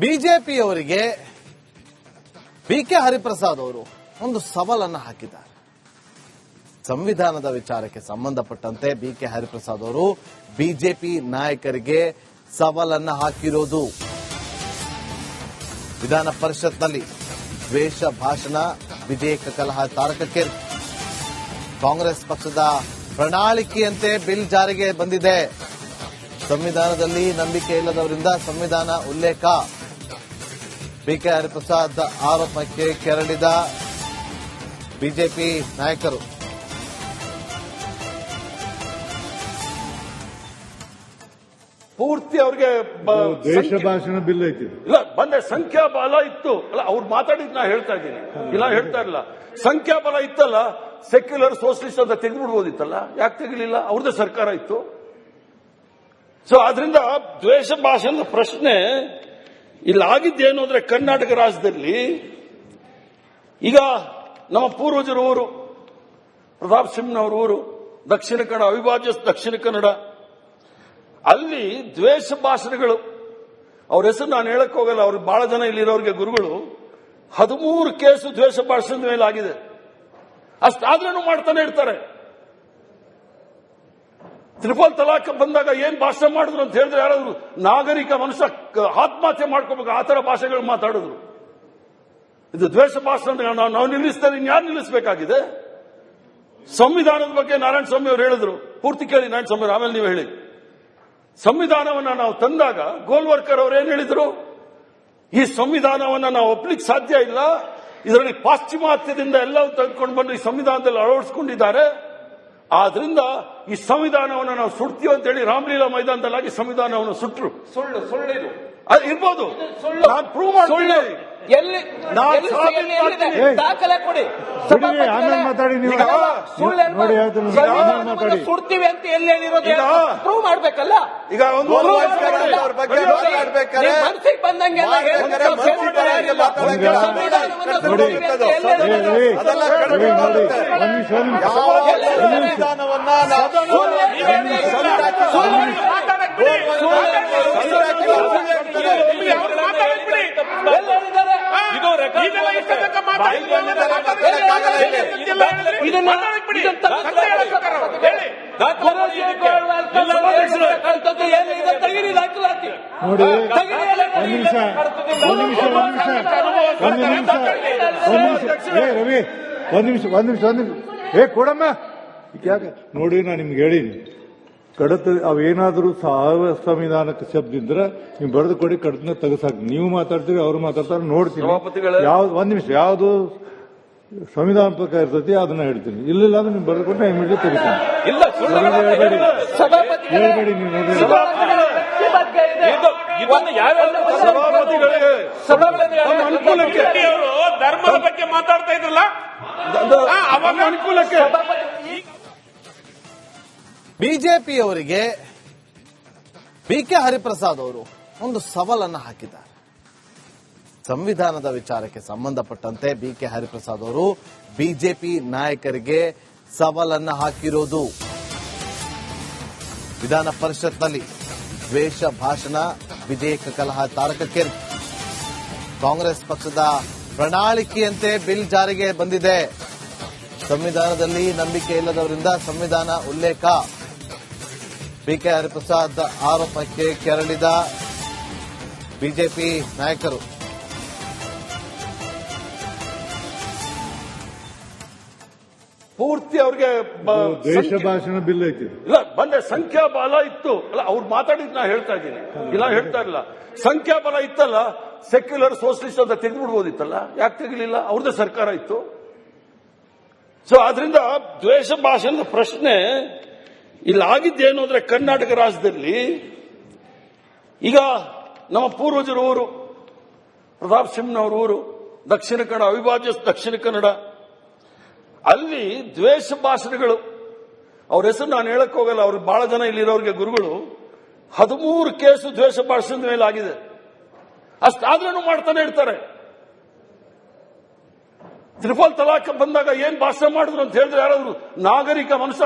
ಬಿಜೆಪಿಯವರಿಗೆ BK Hariprasad ಅವರು ಒಂದು ಸವಾಲನ್ನು ಹಾಕಿದ್ದಾರೆ. ಸಂವಿಧಾನದ ವಿಚಾರಕ್ಕೆ ಸಂಬಂಧಪಟ್ಟಂತೆ ಬಿಕೆ ಹರಿಪ್ರಸಾದ್ ಅವರು ಬಿಜೆಪಿ ನಾಯಕರಿಗೆ ಸವಾಲನ್ನು ಹಾಕಿರೋದು. ವಿಧಾನ ಪರಿಷತ್ನಲ್ಲಿ ದ್ವೇಷ ಭಾಷಣ, ವಿಧೇಯಕ ಕಲಹ ತಾರಕಕ್ಕೆ ಕಾಂಗ್ರೆಸ್ ಪಕ್ಷದ ಪ್ರಣಾಳಿಕೆಯಂತೆ ಬಿಲ್ ಜಾರಿಗೆ ಬಂದಿದೆ. ಸಂವಿಧಾನದಲ್ಲಿ ನಂಬಿಕೆ ಇಲ್ಲದವರಿಂದ ಸಂವಿಧಾನ ಉಲ್ಲೇಖ. ಬಿಕೆ ಹರಿಪ್ರಸಾದ್ ಆರೋಪಕ್ಕೆ ಕೆರಳಿದ ಬಿಜೆಪಿ ನಾಯಕರು. ಪೂರ್ತಿ ಅವ್ರಿಗೆ ದೇಶ ಭಾಷಣ ಬಿಲ್ ಐತಿ. ಇಲ್ಲ ಬಂದೆ ಸಂಖ್ಯಾಬಲ ಇತ್ತು ಅಲ್ಲ, ಅವ್ರು ಮಾತಾಡಿದ್ ನಾ ಹೇಳ್ತಾ ಇದ್ದೀನಿ, ಇಲ್ಲ ಹೇಳ್ತಾ ಇಲ್ಲ. ಸಂಖ್ಯಾಬಲ ಇತ್ತಲ್ಲ, ಸೆಕ್ಯುಲರ್ ಸೋಷಲಿಸ್ಟ್ ಅಂತ ತೆಗೆದುಬಿಡ್ಬೋದಿತ್ತಲ್ಲ, ಯಾಕೆ ತೆಗಿಲಿಲ್ಲ? ಅವ್ರದ್ದೇ ಸರ್ಕಾರ ಇತ್ತು. ಸೊ ಆದ್ರಿಂದ ದ್ವೇಷ ಭಾಷಣದ ಪ್ರಶ್ನೆ ಇಲ್ಲಾಗಿದ್ದೇನು ಅಂದ್ರೆ, ಕರ್ನಾಟಕ ರಾಜ್ಯದಲ್ಲಿ ಈಗ ನಮ್ಮ ಪೂರ್ವಜರ ಊರು ಪ್ರತಾಪ್ ಸಿಂಹನವರ ಊರು ದಕ್ಷಿಣ ಕನ್ನಡ, ಅವಿಭಾಜ್ಯ ದಕ್ಷಿಣ ಕನ್ನಡ. ಅಲ್ಲಿ ದ್ವೇಷ ಭಾಷಣಗಳು, ಅವ್ರ ಹೆಸರು ನಾನು ಹೇಳಕ್ ಹೋಗಲ್ಲ, ಅವ್ರು ಬಹಳ ಜನ ಇಲ್ಲಿರೋರಿಗೆ ಗುರುಗಳು 13 ಕೇಸು ದ್ವೇಷ ಭಾಷಣದ ಮೇಲೆ ಆಗಿದೆ. ಅಷ್ಟಾದ್ರೂ ಮಾಡ್ತಾನೆ ಇರ್ತಾರೆ. ತ್ರಿಪಲ್ ತಲಾಖ್ ಬಂದಾಗ ಏನ್ ಭಾಷಣ ಮಾಡಿದ್ರು ಅಂತ ಹೇಳಿದ್ರೆ, ಯಾರಾದ್ರು ನಾಗರಿಕ ಮನುಷ್ಯ ಆತ್ಮಹತ್ಯೆ ಮಾಡ್ಕೋಬೇಕು, ಆ ತರ ಭಾಷೆಗಳು ಮಾತಾಡಿದ್ರು. ಇದು ದ್ವೇಷ ಭಾಷಣ ನಾವು ನಿಲ್ಲಿಸ್ತಾರೆ, ಇನ್ಯಾರು ನಿಲ್ಲಿಸಬೇಕಾಗಿದೆ? ಸಂವಿಧಾನದ ಬಗ್ಗೆ ನಾರಾಯಣ ಸ್ವಾಮಿ ಅವರು ಹೇಳಿದ್ರು, ಪೂರ್ತಿ ಕೇಳಿ ನಾರಾಯಣ ಸ್ವಾಮಿ, ಆಮೇಲೆ ನೀವು ಹೇಳಿ. ಸಂವಿಧಾನವನ್ನ ನಾವು ತಂದಾಗ ಗೋಲ್ವರ್ಕರ್ ಅವರು ಏನ್ ಹೇಳಿದ್ರು? ಈ ಸಂವಿಧಾನವನ್ನ ನಾವು ಒಪ್ಲಿಕ್ಕೆ ಸಾಧ್ಯ ಇಲ್ಲ, ಇದರಲ್ಲಿ ಪಾಶ್ಚಿಮಾತ್ಯದಿಂದ ಎಲ್ಲವೂ ತೆಗೆದುಕೊಂಡು ಬಂದು ಈ ಸಂವಿಧಾನದಲ್ಲಿ ಅಳವಡಿಸಿಕೊಂಡಿದ್ದಾರೆ. ಆದ್ರಿಂದ ಈ ಸಂವಿಧಾನವನ್ನು ನಾವು ಸುಡ್ತೀವಿ ಅಂತ ಹೇಳಿ ರಾಮಲೀಲಾ ಮೈದಾನದಲ್ಲಾಗಿ ಸಂವಿಧಾನವನ್ನು ಸುಟ್ಟರು. ಸುಳ್ಳಿದು ಇರ್ಬೋದು, ನಾನು ಪ್ರೂವ್ ಮಾಡ್ತೀನಿ. ದಾಖಲೆ ಕೊಡಿ. ಸುಡ್ತೀವಿ ಅಂತ ಎಲ್ಲಿ ಹೇಳಿರೋದು ಪ್ರೂವ್ ಮಾಡ್ಬೇಕಲ್ಲ. ಈಗ ಒಂದು ಮನಸ್ಸಿಗೆ ಬಂದಂಗೆಲ್ಲ ಕೊಡಮ್ಮ ನೋಡಿ, ನಾನು ನಿಮ್ಗೆ ಹೇಳೀನಿ, ಕಡತ ಅವೇನಾದ್ರೂ ಸಂವಿಧಾನಕ್ಕೆ ಶಬ್ದ ಇದ್ರೆ ನೀವು ಬರೆದು ಕೊಡಿ, ಕಡತನ ತೆಗೆಸಾಕಿ. ನೀವು ಮಾತಾಡ್ತೀರಿ, ಅವ್ರು ಮಾತಾಡ್ತಾರೆ, ನೋಡ್ತೀನಿ. ಯಾವ್ದು ಒಂದ್ ನಿಮಿಷ, ಯಾವ್ದು ಸಂವಿಧಾನ ಪ್ರಕಾರ ಇರ್ತೈತಿ ಅದನ್ನ ಹೇಳ್ತೀನಿ. ಇಲ್ಲ ಅಂದ್ರೆ ನೀವು ಬರೆದು ಕೊಟ್ಟರೆ ಇಮಿಡಿಯೇಟ್ ತೆಗಿತೀನಿ. ಹೇಳ್ಬೇಡಿ ನೀವು ಧರ್ಮದ ಬಗ್ಗೆ ಮಾತಾಡ್ತಾ ಇದ್ರಲ್ಲ, ಅವಾಗ ಅನುಕೂಲಕ್ಕೆ. ಬಿಜೆಪಿಯವರಿಗೆ ಬಿಕೆ ಹರಿಪ್ರಸಾದ್ ಅವರು ಒಂದು ಸವಾಲನ್ನು ಹಾಕಿದ್ದಾರೆ. ಸಂವಿಧಾನದ ವಿಚಾರಕ್ಕೆ ಸಂಬಂಧಪಟ್ಟಂತೆ ಬಿಕೆ ಹರಿಪ್ರಸಾದ್ ಅವರು ಬಿಜೆಪಿ ನಾಯಕರಿಗೆ ಸವಾಲನ್ನು ಹಾಕಿರೋದು. ವಿಧಾನ ಪರಿಷತ್ನಲ್ಲಿ ದ್ವೇಷ ಭಾಷಣ, ವಿಧೇಯಕ ಕಲಹ ತಾರಕಕ್ಕೆ ಕಾಂಗ್ರೆಸ್ ಪಕ್ಷದ ಪ್ರಣಾಳಿಕೆಯಂತೆ ಬಿಲ್ ಜಾರಿಗೆ ಬಂದಿದೆ. ಸಂವಿಧಾನದಲ್ಲಿ ನಂಬಿಕೆ ಇಲ್ಲದವರಿಂದ ಸಂವಿಧಾನ ಉಲ್ಲೇಖ. ಬಿಕೆ ಹರಿಪ್ರಸಾದ್ ಆರೋಪಕ್ಕೆ ಕೆರಳಿದ ಬಿಜೆಪಿ ನಾಯಕರು. ಪೂರ್ತಿ ಅವ್ರಿಗೆ ದೇಶ ಭಾಷಣ ಬಿಲ್ ಐತಿ. ಇಲ್ಲ ಬಂದೆ ಸಂಖ್ಯಾಬಲ ಇತ್ತು ಅಲ್ಲ, ಅವ್ರು ಮಾತಾಡಿದ್ ನಾ ಹೇಳ್ತಾ ಇದ್ದೀನಿ, ಇಲ್ಲ ಹೇಳ್ತಾ ಇಲ್ಲ. ಸಂಖ್ಯಾಬಲ ಇತ್ತಲ್ಲ, ಸೆಕ್ಯುಲರ್ ಸೋಷಲಿಸ್ಟ್ ಅಂತ ತೆಗೆದುಬಿಡ್ಬೋದಿತ್ತಲ್ಲ, ಯಾಕೆ ತೆಗಿಲಿಲ್ಲ? ಅವ್ರದ್ದೇ ಸರ್ಕಾರ ಇತ್ತು. ಸೊ ಆದ್ರಿಂದ ದ್ವೇಷ ಭಾಷಣದ ಪ್ರಶ್ನೆ ಇಲ್ಲಾಗಿದ್ದೇನು ಅಂದ್ರೆ, ಕರ್ನಾಟಕ ರಾಜ್ಯದಲ್ಲಿ ಈಗ ನಮ್ಮ ಪೂರ್ವಜರ ಊರು ಪ್ರತಾಪ್ ಸಿಂಹನವರ ಊರು ದಕ್ಷಿಣ ಕನ್ನಡ, ಅವಿಭಾಜ್ಯ ದಕ್ಷಿಣ ಕನ್ನಡ. ಅಲ್ಲಿ ದ್ವೇಷ ಭಾಷಣಗಳು, ಅವ್ರ ಹೆಸರು ನಾನು ಹೇಳಕ್ ಹೋಗಲ್ಲ, ಅವ್ರು ಬಹಳ ಜನ ಇಲ್ಲಿರೋರಿಗೆ ಗುರುಗಳು 13 ಕೇಸು ದ್ವೇಷ ಭಾಷಣದ ಮೇಲೆ ಆಗಿದೆ. ಅಷ್ಟಾದ್ರೂ ಮಾಡ್ತಾನೆ ಇರ್ತಾರೆ. ತ್ರಿಪಲ್ ತಲಾಖ್ ಬಂದಾಗ ಏನ್ ಭಾಷಣ ಮಾಡಿದ್ರು ಅಂತ ಹೇಳಿದ್ರೆ, ಯಾರಾದ್ರು ನಾಗರಿಕ ಮನುಷ್ಯ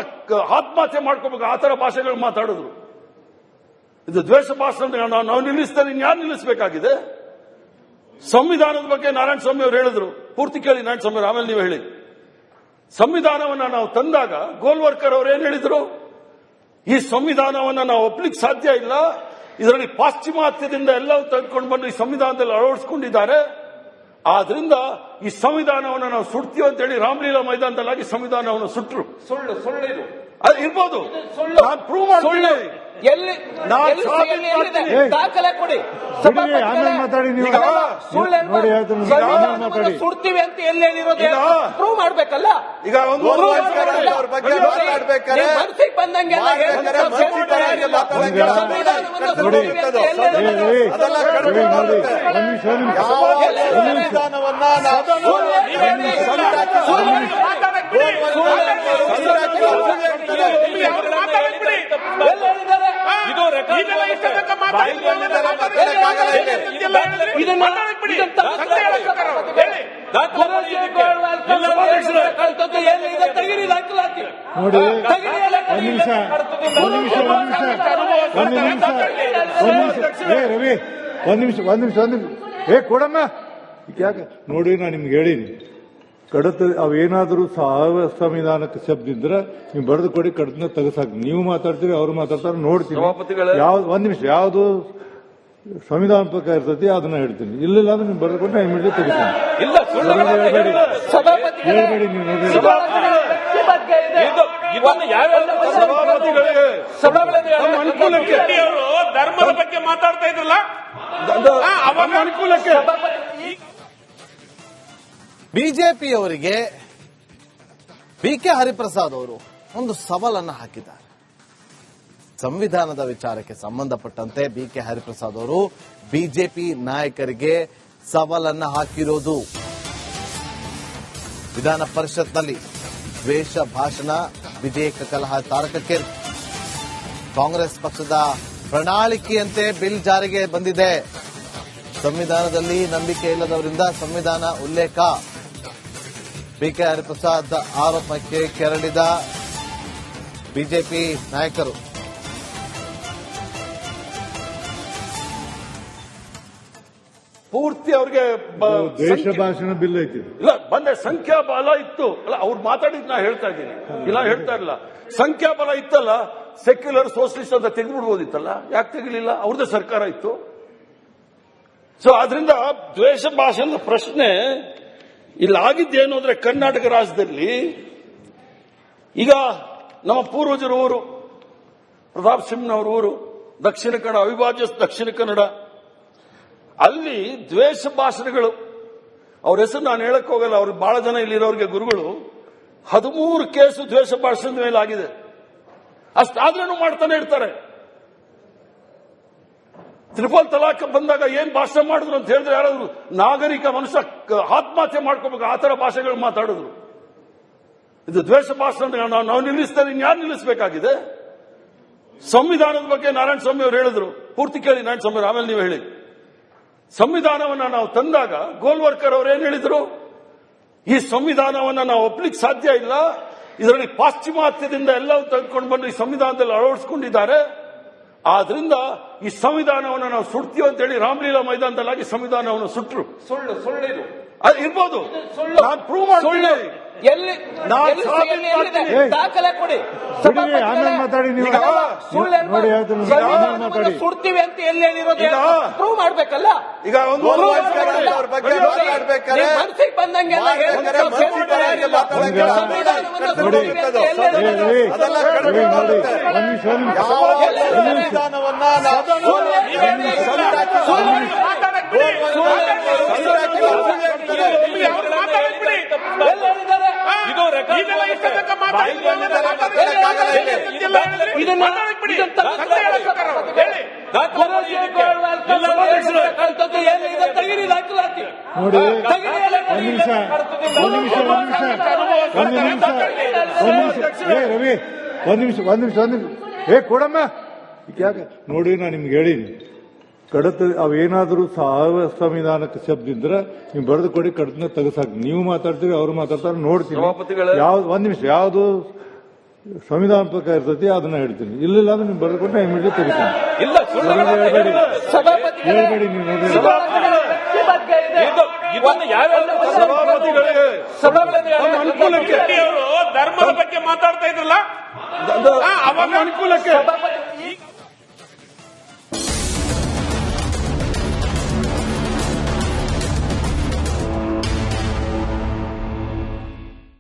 ಆತ್ಮಹತ್ಯೆ ಮಾಡ್ಕೋಬೇಕು, ಆ ತರ ಭಾಷೆಗಳು ಮಾತಾಡಿದ್ರು. ಇದು ದ್ವೇಷ ಭಾಷಣ ನಾವು ನಿಲ್ಲಿಸ್ತಾರೆ, ಇನ್ಯಾರು ನಿಲ್ಲಿಸಬೇಕಾಗಿದೆ? ಸಂವಿಧಾನದ ಬಗ್ಗೆ ನಾರಾಯಣ ಸ್ವಾಮಿ ಅವರು ಹೇಳಿದ್ರು, ಪೂರ್ತಿ ಕೇಳಿ ನಾರಾಯಣ ಸ್ವಾಮಿ ಅವರು, ಆಮೇಲೆ ನೀವು ಹೇಳಿ. ಸಂವಿಧಾನವನ್ನ ನಾವು ತಂದಾಗ ಗೋಲ್ವರ್ಕರ್ ಅವರು ಏನ್ ಹೇಳಿದ್ರು? ಈ ಸಂವಿಧಾನವನ್ನ ನಾವು ಒಪ್ಲಿಕ್ಕೆ ಸಾಧ್ಯ ಇಲ್ಲ, ಇದರಲ್ಲಿ ಪಾಶ್ಚಿಮಾತ್ಯದಿಂದ ಎಲ್ಲವೂ ತೆಗೆದುಕೊಂಡು ಬಂದು ಈ ಸಂವಿಧಾನದಲ್ಲಿ ಅಳವಡಿಸಿಕೊಂಡಿದ್ದಾರೆ, ಆದ್ರಿಂದ ಈ ಸಂವಿಧಾನವನ್ನು ನಾವು ಸುಡ್ತೀವಿ ಅಂತ ಹೇಳಿ ರಾಮಲೀಲಾ ಮೈದಾನದಲ್ಲಾಗಿ ಸಂವಿಧಾನವನ್ನು ಸುಟ್ಟರು. ಸುಳ್ಳು ಅದು ಇರ್ಬೋದು, ನಾನು ಪ್ರೂವ್ ಮಾಡ್ತೀನಿ. ಎಲ್ಲಿ ದಾಖಲೆ ಕೊಡಿ. ಆಮೇಲೆ ಮಾತಾಡಿ ನೀವು. ನೋಡಿ ಹೇಳ್ತೀನಿ, ಆಮೇಲೆ ಮಾತಾಡಿ. ಸುಡ್ತೀವಿ ಅಂತ ಎಲ್ಲಿ ಹೇಳಿರೋದು ಪ್ರೂವ್ ಮಾಡ್ಬೇಕಲ್ಲ. ಈಗ ಒಂದು ಮನಸ್ಸಿಗೆ ಬಂದಂಗೆಲ್ಲ ತೆಗಿರಿ ದಾಖಲಾತಿ. ನೋಡಿ ಒಂದ್ ನಿಮಿಷ ರವಿ, ಒಂದ್ ನಿಮಿಷ ಕೊಡಮ್ಮ. ಯಾಕೆ ನೋಡಿ, ನಾನು ನಿಮ್ಗೆ ಹೇಳೀನಿ, ಅವೇನಾದ್ರೂ ಸಂವಿಧಾನಕ್ಕೆ ಶಬ್ದ ಇದ್ರೆ ನೀವು ಬರೆದು ಕೊಡಿ, ಕಡತನ ತೆಗೆಸಾಕ್. ನೀವು ಮಾತಾಡ್ತೀರಿ, ಅವ್ರು ಮಾತಾಡ್ತಾರೆ, ನೋಡ್ತೀನಿ. ಒಂದ್ ನಿಮಿಷ, ಯಾವ್ದು ಸಂವಿಧಾನ ಪ್ರಕಾರ ಇರ್ತೈತಿ ಅದನ್ನ ಹೇಳ್ತೀನಿ. ಇಲ್ಲ ಅಂದ್ರೆ ನೀವು ಬರೆದು ಕೊಟ್ಟು ಇಮಿಡಿಯೇಟ್ ತೆಗಿತೀನಿ. ಹೇಳ್ಬೇಡಿ ನೀವು. ಧರ್ಮದ ಬಗ್ಗೆ ಮಾತಾಡ್ತಾ ಇದ್ರಲ್ಲ, ಅನುಕೂಲಕ್ಕೆ ಬಿಜೆಪಿಯವರಿಗೆ ಬಿಕೆ ಹರಿಪ್ರಸಾದ್ ಅವರು ಒಂದು ಸವಾಲನ್ನು ಹಾಕಿದ್ದಾರೆ. ಸಂವಿಧಾನದ ವಿಚಾರಕ್ಕೆ ಸಂಬಂಧಪಟ್ಟಂತೆ ಬಿಕೆ ಹರಿಪ್ರಸಾದ್ ಅವರು ಬಿಜೆಪಿ ನಾಯಕರಿಗೆ ಸವಾಲನ್ನು ಹಾಕಿರೋದು. ವಿಧಾನ ಪರಿಷತ್ನಲ್ಲಿ ದ್ವೇಷ ಭಾಷಣ, ವಿಧೇಯಕ ಕಲಹ ತಾರಕಕ್ಕೇರಿ. ಕಾಂಗ್ರೆಸ್ ಪಕ್ಷದ ಪ್ರಣಾಳಿಕೆಯಂತೆ ಬಿಲ್ ಜಾರಿಗೆ ಬಂದಿದೆ. ಸಂವಿಧಾನದಲ್ಲಿ ನಂಬಿಕೆ ಇಲ್ಲದವರಿಂದ ಸಂವಿಧಾನ ಉಲ್ಲೇಖ. ಬಿಕೆ ಹರಿಪ್ರಸಾದ್ ಆರೋಪಕ್ಕೆ ಕೆರಳಿದ ಬಿಜೆಪಿ ನಾಯಕರು. ಪೂರ್ತಿ ಅವ್ರಿಗೆ ದೇಶ ಭಾಷಣ ಬಿಲ್ ಐತಿ. ಇಲ್ಲ, ಬಂದೆ ಸಂಖ್ಯಾಬಲ ಇತ್ತು ಅಲ್ಲ, ಅವ್ರು ಮಾತಾಡಿದ್ ನಾ ಹೇಳ್ತಾ ಇದ್ದೀನಿ, ಇಲ್ಲ ಹೇಳ್ತಾ ಇಲ್ಲ. ಸಂಖ್ಯಾಬಲ ಇತ್ತಲ್ಲ, ಸೆಕ್ಯುಲರ್ ಸೋಷಲಿಸ್ಟ್ ಅಂತ ತೆಗೆದ್ಬಿಡ್ಬೋದಿತ್ತಲ್ಲ, ಯಾಕೆ ತೆಗಿಲಿಲ್ಲ? ಅವ್ರದ್ದೇ ಸರ್ಕಾರ ಇತ್ತು. ಸೊ ಆದ್ರಿಂದ ದ್ವೇಷ ಭಾಷಣದ ಪ್ರಶ್ನೆ ಇಲ್ಲಾಗಿದ್ದೇನು ಅಂದ್ರೆ, ಕರ್ನಾಟಕ ರಾಜ್ಯದಲ್ಲಿ ಈಗ ನಮ್ಮ ಪೂರ್ವಜರ ಊರು ಪ್ರತಾಪ್ ಸಿಂಹನವರ ಊರು ದಕ್ಷಿಣ ಕನ್ನಡ, ಅವಿಭಾಜ್ಯ ದಕ್ಷಿಣ ಕನ್ನಡ. ಅಲ್ಲಿ ದ್ವೇಷ ಭಾಷಣಗಳು, ಅವ್ರ ಹೆಸರು ನಾನು ಹೇಳಕ್ ಹೋಗಲ್ಲ, ಅವ್ರು ಬಹಳ ಜನ ಇಲ್ಲಿರೋರಿಗೆ ಗುರುಗಳು, 13 ಕೇಸು ದ್ವೇಷ ಭಾಷಣದ ಮೇಲೆ ಆಗಿದೆ. ಅಷ್ಟಾದ್ರೂ ಮಾಡ್ತಾನೆ ಇರ್ತಾರೆ. ತ್ರಿಪಲ್ ತಲಾಖ್ ಬಂದಾಗ ಏನ್ ಭಾಷಣ ಮಾಡಿದ್ರು ಅಂತ ಹೇಳಿದ್ರೆ, ಯಾರಾದ್ರು ನಾಗರಿಕ ಮನುಷ್ಯ ಆತ್ಮಹತ್ಯೆ ಮಾಡ್ಕೋಬೇಕು, ಆ ತರ ಭಾಷೆಗಳು ಮಾತಾಡಿದ್ರು. ಇದು ದ್ವೇಷ ಭಾಷಣ ನಾವು ನಿಲ್ಲಿಸ್ತಾರೆ, ಇನ್ಯಾರು ನಿಲ್ಲಿಸಬೇಕಾಗಿದೆ? ಸಂವಿಧಾನದ ಬಗ್ಗೆ ನಾರಾಯಣ ಸ್ವಾಮಿ ಅವರು ಹೇಳಿದ್ರು, ಪೂರ್ತಿ ಕೇಳಿ ನಾರಾಯಣ ಸ್ವಾಮಿ ಅವರು, ಆಮೇಲೆ ನೀವು ಹೇಳಿ. ಸಂವಿಧಾನವನ್ನ ನಾವು ತಂದಾಗ ಗೋಲ್ವರ್ಕರ್ ಅವರು ಏನ್ ಹೇಳಿದ್ರು? ಈ ಸಂವಿಧಾನವನ್ನ ನಾವು ಒಪ್ಲಿಕ್ಕೆ ಸಾಧ್ಯ ಇಲ್ಲ, ಇದರಲ್ಲಿ ಪಾಶ್ಚಿಮಾತ್ಯದಿಂದ ಎಲ್ಲವೂ ತೆಗೆದುಕೊಂಡು ಬಂದು ಈ ಸಂವಿಧಾನದಲ್ಲಿ ಅಳವಡಿಸಿಕೊಂಡಿದ್ದಾರೆ, ಆದ್ರಿಂದ ಈ ಸಂವಿಧಾನವನ್ನು ನಾವು ಸುಡ್ತೀವಿ ಅಂತ ಹೇಳಿ ರಾಮಲೀಲಾ ಮೈದಾನದಲ್ಲಾಗಿ ಸಂವಿಧಾನವನ್ನು ಸುಟ್ಟರು. ಸುಳ್ಳು ಅದು ಇರ್ಬೋದು, ನಾನು ಪ್ರೂವ್ ಮಾಡ್ತೀನಿ. ಎಲ್ಲಿ ದಾಖಲೆ ಕೊಡಿ. ಆಮೇಲೆ ಮಾತಾಡಿ ನೀವು. ನೋಡಿ ಹೇಳ್ತೀನಿ, ಆಮೇಲೆ ಮಾತಾಡಿ. ಸುಡ್ತೀವಿ ಅಂತ ಎಲ್ಲಿ ಹೇಳಿರೋದು ಪ್ರೂವ್ ಮಾಡ್ಬೇಕಲ್ಲ. ಈಗ ಒಂದು ಮನಸ್ಸಿಗೆ ಬಂದಂಗೆಲ್ಲ ತೆಗಿರಿ ದಾಖಲಾತಿ. ನೋಡಿ ರವಿ, ಒಂದ್ ನಿಮಿಷ ಕೊಡಮ್ಮ. ಯಾಕೆ ನೋಡಿ, ನಾನು ನಿಮ್ಗೆ ಹೇಳೀನಿ, ಅವೇನಾದ್ರೂ ಸಂವಿಧಾನಕ್ಕೆ ಶಬ್ದ ಇದ್ರೆ ನೀವು ಬರೆದು ಕೊಡಿ, ಕಡತನ ತೆಗೆಸಾಕ್. ನೀವು ಮಾತಾಡ್ತೀರಿ, ಅವ್ರು ಮಾತಾಡ್ತಾರೆ, ನೋಡ್ತೀನಿ. ಒಂದ್ ನಿಮಿಷ, ಯಾವ್ದು ಸಂವಿಧಾನ ಪ್ರಕಾರ ಇರ್ತೈತಿ ಅದನ್ನ ಹೇಳ್ತೀನಿ. ಇಲ್ಲ ಅಂದ್ರೆ ನೀವು ಬರೆದು ಕೊಟ್ಟು ಇಮಿಡಿಯೇಟ್ ತೆಗಿತೀನಿ. ಹೇಳ್ಬೇಡಿ ನೀವು. ಇದನ್ನು ಯಾವ್ಯಾವ ಸಭಾಪತಿಗಳಿಗೆ ಸಭಾಪತಿಗಳ ಅನುಕೂಲಕ್ಕೆ ಅವರು ಧರ್ಮದ ಬಗ್ಗೆ ಮಾತಾಡ್ತಾ ಇದ್ರಲ್ಲ ಅವಾಗ ಅನುಕೂಲಕ್ಕೆ